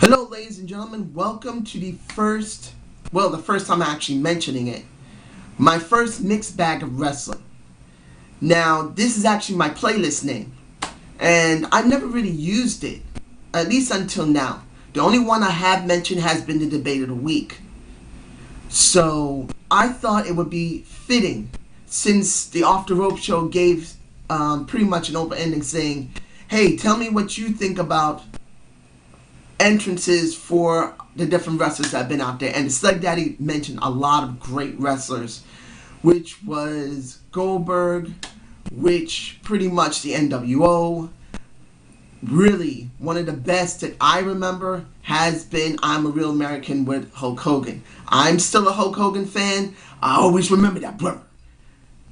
Hello ladies and gentlemen, welcome to the first time I'm actually mentioning it, my first mixed bag of wrestling. Now, this is actually my playlist name, and I've never really used it, at least until now. The only one I have mentioned has been the debate of the week. So, I thought it would be fitting, since the Off the Rope show gave pretty much an open ending saying, hey, tell me what you think about entrances for the different wrestlers that have been out there. And the Slug Daddy mentioned a lot of great wrestlers, which was Goldberg, which pretty much the NWO. Really, one of the best that I remember has been I'm a Real American with Hulk Hogan. I'm still a Hulk Hogan fan. I always remember that brother.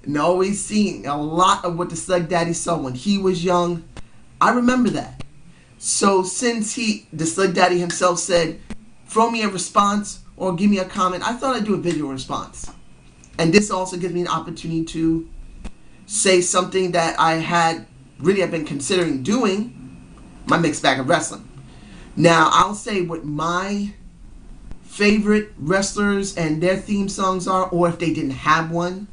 And always seeing a lot of what the Slug Daddy saw when he was young. I remember that. So since the Slug Daddy himself said, throw me a response or give me a comment, I thought I'd do a video response. And this also gives me an opportunity to say something that I have been considering doing, my mixed bag of wrestling. Now, I'll say what my favorite wrestlers and their theme songs are, or if they didn't have one.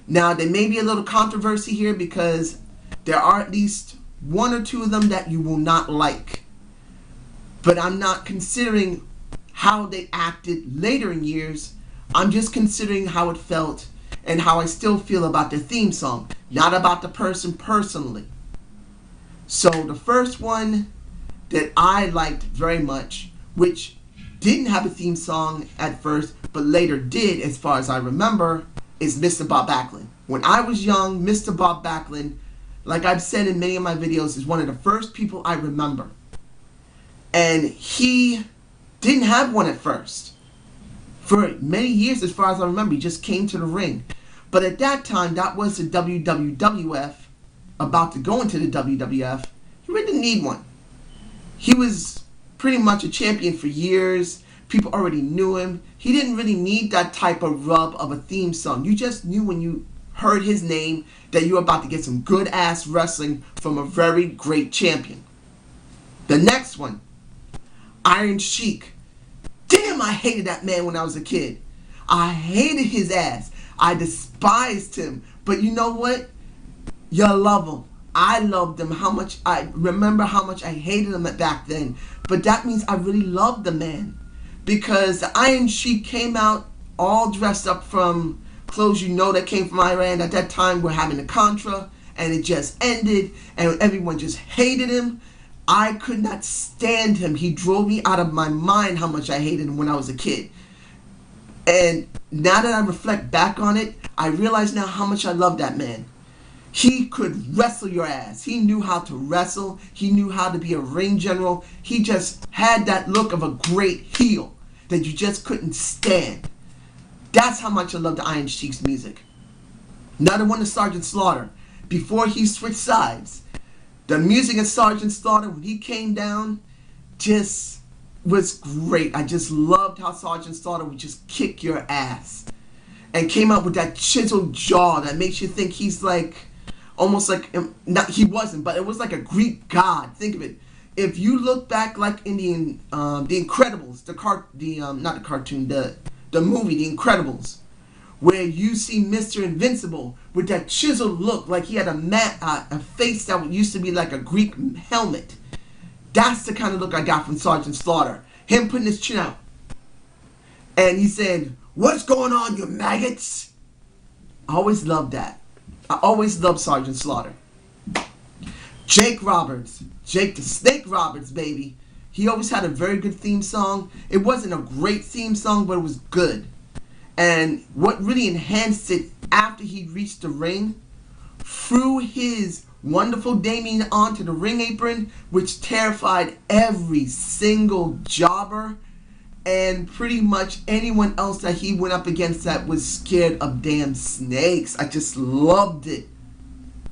Now, there may be a little controversy here because there are at least one or two of them that you will not like. But I'm not considering how they acted later in years. I'm just considering how it felt and how I still feel about the theme song, not about the person personally. So the first one that I liked very much, which didn't have a theme song at first, but later did as far as I remember, is Mr. Bob Backlund. When I was young, Mr. Bob Backlund, like I've said in many of my videos, is one of the first people I remember. And he didn't have one at first. For many years, as far as I remember, he just came to the ring. But at that time, that was the WWF, about to go into the WWF. He really didn't need one. He was pretty much a champion for years. People already knew him. He didn't really need that type of rub of a theme song. You just knew when you heard his name that you were about to get some good ass wrestling from a very great champion. The next one, Iron Sheik. Damn, I hated that man when I was a kid. I hated his ass. I despised him. But you know what? You love him. I loved him. I remember how much I hated him back then. But that means I really loved the man. Because the Iron Sheik came out all dressed up from clothes that came from Iran. At that time, we're having a Contra, and it just ended, and everyone just hated him. I could not stand him. He drove me out of my mind how much I hated him when I was a kid. And now that I reflect back on it, I realize now how much I love that man. He could wrestle your ass. He knew how to wrestle. He knew how to be a ring general. He just had that look of a great heel that you just couldn't stand. That's how much I love the Iron Sheik's music. Another one is Sergeant Slaughter. Before he switched sides, the music of Sergeant Slaughter, when he came down, just was great. I just loved how Sergeant Slaughter would just kick your ass. And came out with that chiseled jaw that makes you think he's like, almost like, he wasn't, but it was like a Greek god. Think of it. If you look back like in the Incredibles, not the cartoon, the movie, The Incredibles, where you see Mr. Invincible with that chiseled look, like he had a face that used to be like a Greek helmet. That's the kind of look I got from Sergeant Slaughter. Him putting his chin out. And he said, "What's going on, you maggots?" I always loved that. I always loved Sergeant Slaughter. Jake Roberts. Jake the Snake Roberts, baby. He always had a very good theme song. It wasn't a great theme song, but it was good. And what really enhanced it after he reached the ring, threw his wonderful Damien onto the ring apron, which terrified every single jobber and pretty much anyone else that he went up against that was scared of damn snakes. I just loved it.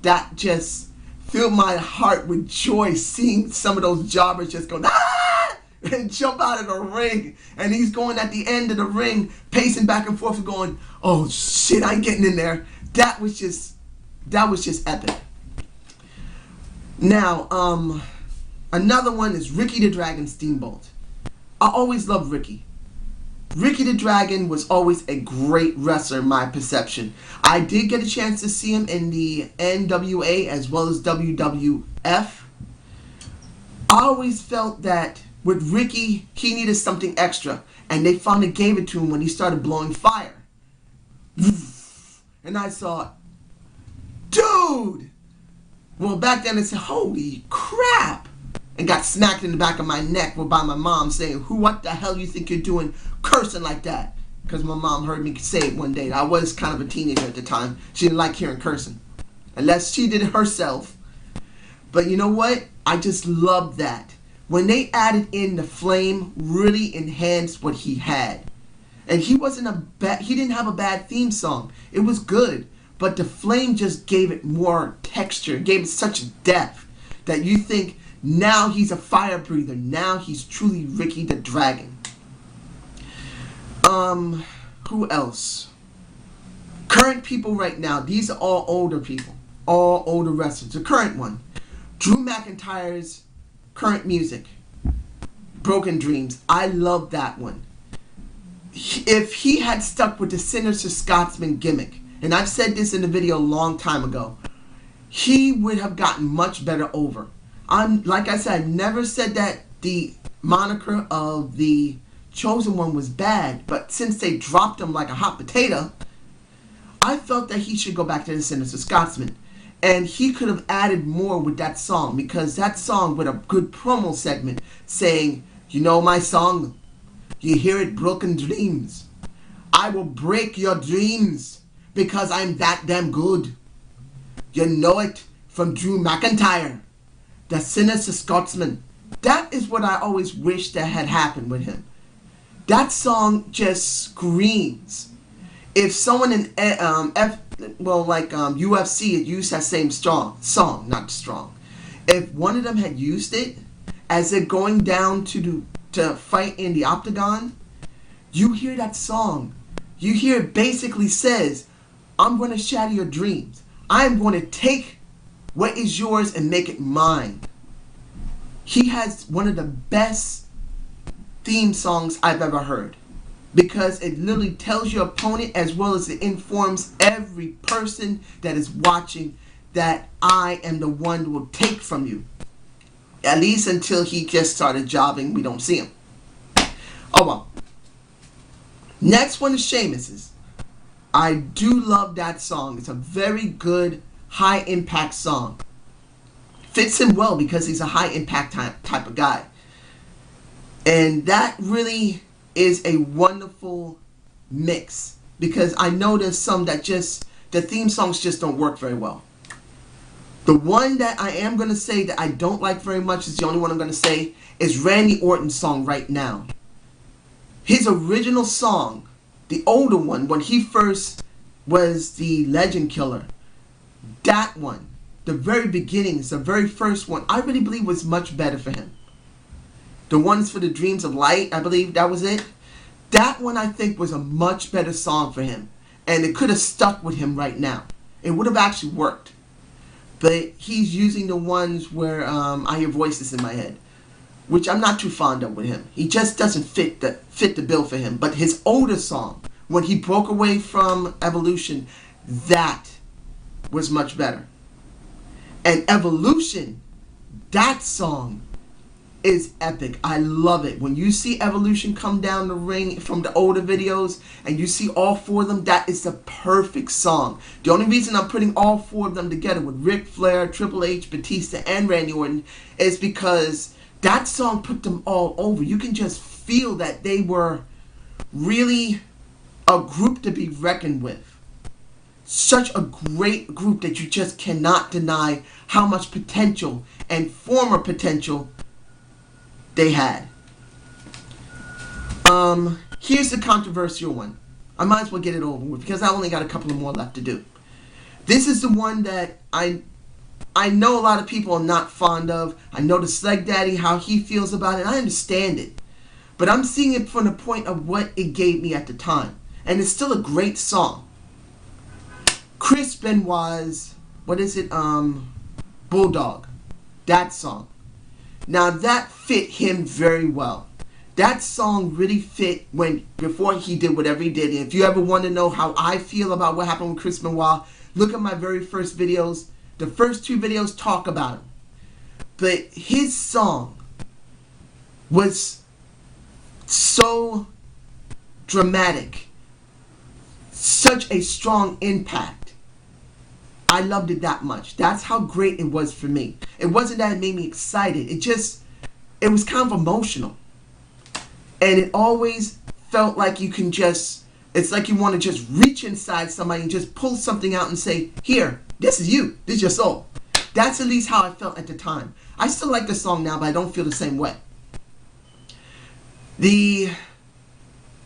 That just filled my heart with joy seeing some of those jobbers just go, ah! And jump out of the ring. And he's going at the end of the ring, pacing back and forth and going, oh shit, I ain't getting in there. That was just epic. Now, another one is Ricky the Dragon Steamboat. I always loved Ricky. Ricky the Dragon was always a great wrestler in my perception. I did get a chance to see him in the NWA as well as WWF. I always felt that with Ricky, he needed something extra, and they finally gave it to him when he started blowing fire. And I thought, dude! Well, back then I said, holy crap! And got smacked in the back of my neck by my mom saying, what the hell you think you're doing cursing like that? Because my mom heard me say it one day. I was kind of a teenager at the time. She didn't like hearing cursing. Unless she did it herself. But you know what? I just loved that. When they added in the flame, really enhanced what he had. And he didn't have a bad theme song. It was good. But the flame just gave it more texture. Gave it such depth that you think, now he's a fire breather. Now he's truly Ricky the Dragon. Who else? Current people right now. These are all older people. All older wrestlers. The current one. Drew McIntyre's current music. Broken Dreams. I love that one. If he had stuck with the Sinister Scotsman gimmick, and I've said this in the video a long time ago, he would have gotten much better over. Like I said, I never said that the moniker of the Chosen One was bad, but since they dropped him like a hot potato, I felt that he should go back to the Sinister Scotsman. And he could have added more with that song, because that song with a good promo segment saying, you know my song, you hear it, Broken Dreams. I will break your dreams because I'm that damn good. You know it from Drew McIntyre. The Sinister Scotsman. That is what I always wish that had happened with him. That song just screams. If someone in UFC had used that same song, not strong. If one of them had used it as they're going down to fight in the octagon, you hear that song. You hear it basically says, I'm going to shatter your dreams. I'm going to take what is yours and make it mine. He has one of the best theme songs I've ever heard, because it literally tells your opponent as well as it informs every person that is watching that I am the one who will take from you. At least until he just started jobbing, we don't see him. Oh well. Next one is Sheamus's. I do love that song. It's a very good high impact song. Fits him well because he's a high impact type of guy. And that really is a wonderful mix, because I know there's some that the theme songs just don't work very well. The one that I am going to say that I don't like very much, is the only one I'm going to say, is Randy Orton's song Right Now. His original song, the older one, when he first was the Legend Killer, that one, the very beginnings, the very first one, I really believe was much better for him. The ones for the Dreams of Light, I believe that was it. That one I think was a much better song for him. And it could have stuck with him right now. It would have actually worked. But he's using the ones where I hear voices in my head, which I'm not too fond of with him. He just doesn't fit the bill for him. But his older song, when he broke away from Evolution, that was much better. And Evolution, that song is epic. I love it. When you see Evolution come down the ring from the older videos and you see all four of them, that is the perfect song. The only reason I'm putting all four of them together with Ric Flair, Triple H, Batista, and Randy Orton is because that song put them all over. You can just feel that they were really a group to be reckoned with. Such a great group that you just cannot deny how much potential and former potential they had. Here's the controversial one. I might as well get it over with because I only got a couple of more left to do. This is the one that I know a lot of people are not fond of. I know the Sleg Daddy, how he feels about it. I understand it. But I'm seeing it from the point of what it gave me at the time. And it's still a great song. Chris Benoit's, Bulldog. That song. Now that fit him very well. that song really fit before he did whatever he did. And if you ever want to know how I feel about what happened with Chris Benoit, look at my very first videos. The first 2 videos talk about him. But his song was so dramatic, such a strong impact. I loved it that much. That's how great it was for me. It wasn't that it made me excited. It was kind of emotional. And it always felt like it's like you want to just reach inside somebody and just pull something out and say, here, this is you. This is your soul. That's at least how I felt at the time. I still like the song now, but I don't feel the same way. The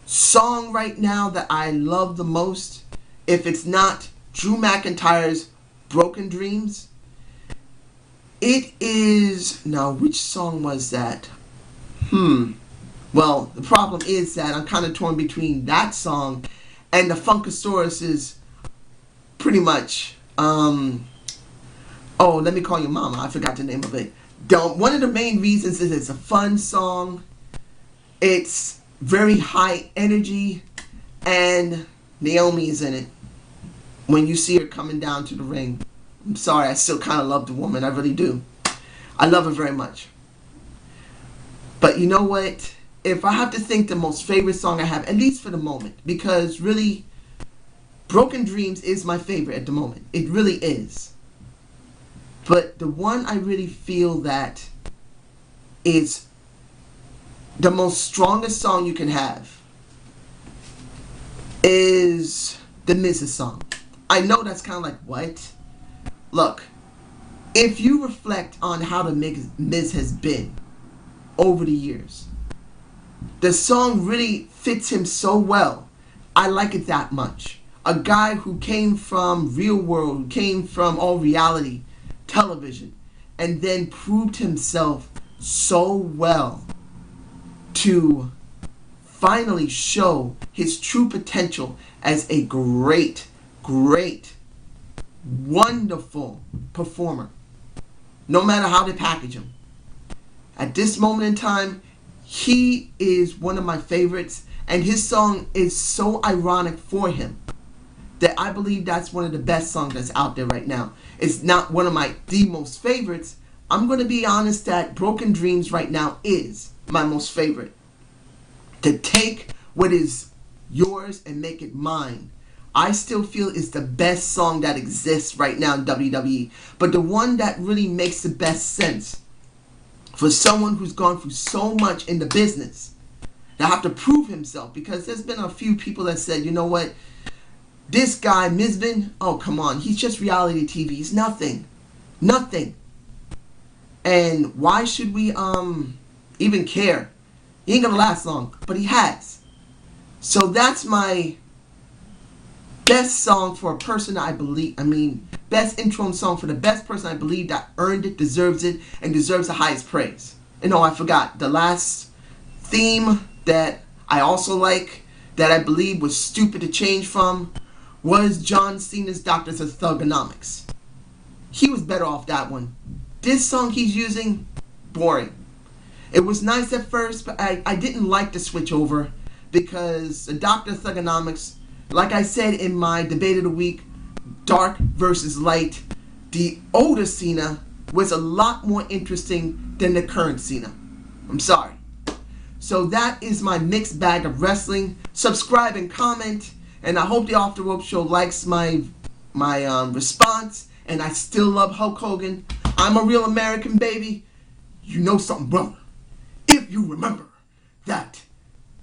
song right now that I love the most, if it's not Drew McIntyre's Broken Dreams, it is... Now, which song was that? Well, the problem is that I'm kind of torn between that song and the Funkasaurus's pretty much... Oh, Let Me Call You Mama. I forgot the name of it. One of the main reasons is it's a fun song. It's very high energy. And Naomi is in it. When you see her coming down to the ring. I'm sorry, I still kind of love the woman. I really do. I love her very much. But you know what? If I have to think the most favorite song I have, at least for the moment, because really, Broken Dreams is my favorite at the moment. It really is. But the one I really feel that is the most strongest song you can have is the Miz's song. I know that's kind of like, what? Look, if you reflect on how the Miz has been over the years, the song really fits him so well. I like it that much. A guy who came from real world, who came from all reality television, and then proved himself so well to finally show his true potential as a great, wonderful performer. No matter how they package him. At this moment in time, he is one of my favorites, and his song is so ironic for him that I believe that's one of the best songs that's out there right now. It's not one of the most favorites. I'm going to be honest that Broken Dreams right now is my most favorite. To take what is yours and make it mine, I still feel is the best song that exists right now in WWE. But the one that really makes the best sense for someone who's gone through so much in the business, that have to prove himself, because there's been a few people that said, you know what, this guy, Mizbin, oh, come on. He's just reality TV. He's nothing. Nothing. And why should we even care? He ain't going to last long, but he has. So that's my best song for a person that best intro song for the best person I believe that earned it, deserves it, and deserves the highest praise. And oh, I forgot. The last theme that I also like, that I believe was stupid to change from, was John Cena's Doctors of Thugonomics. He was better off that one. This song he's using, boring. It was nice at first, but I didn't like the switch over, because the Doctor of Thugonomics, like I said in my debate of the week, dark versus light, the older Cena was a lot more interesting than the current Cena. I'm sorry. So that is my mixed bag of wrestling. Subscribe and comment. And I hope the Off the Rope Show likes my response. And I still love Hulk Hogan. I'm a real American, baby. You know something, brother. If you remember that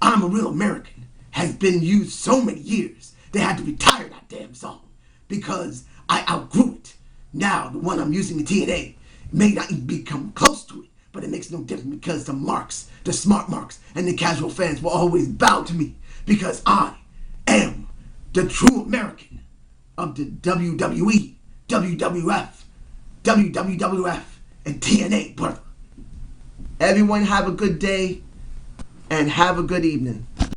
I'm a Real American has been used so many years, they had to retire that damn song because I outgrew it. Now, the one I'm using in TNA may not even become close to it, but it makes no difference because the marks, the smart marks, and the casual fans will always bow to me because I am the true American of the WWE, WWF, WWF, and TNA, brother. Everyone have a good day and have a good evening.